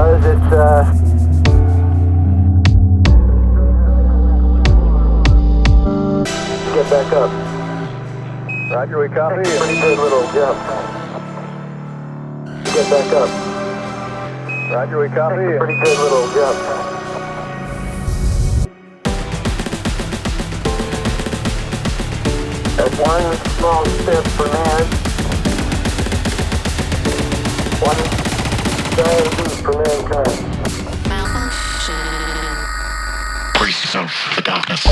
Buzz, get back up. Roger, we copy. Pretty good little jump. Get back up. Roger, we copy. Pretty good little jump. That's one small step for man. One giant leap for mankind. Brace yourself for darkness.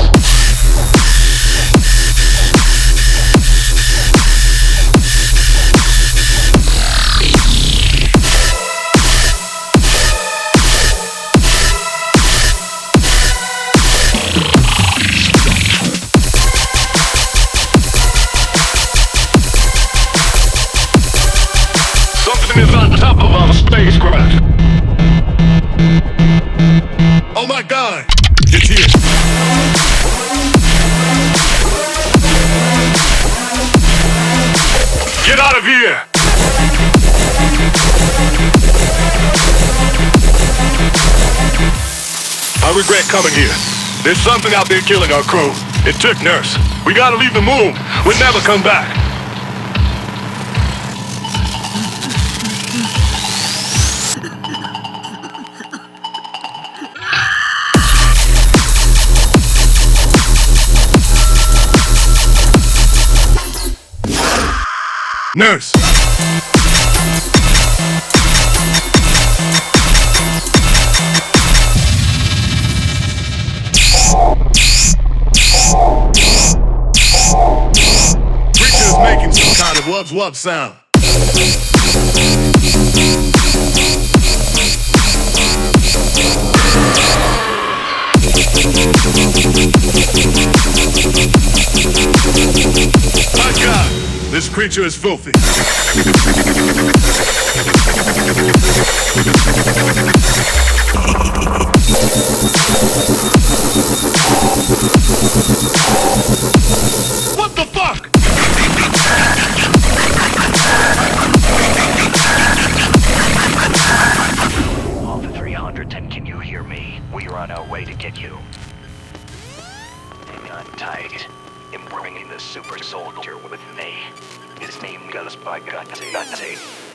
Something is on top of our spacecraft. Oh my God! It's here. Get out of here! I regret coming here. There's something out there killing our crew. It took Nurse. We gotta leave the moon. We'll never come back. Nurse! Creature's making some kind of wub sound. My God! This creature is filthy. What the fuck? Alpha 310, can you hear me? We're on our way to get you. Hang on tight. I'm bringing the super soldier with me. His name goes by Gutsy.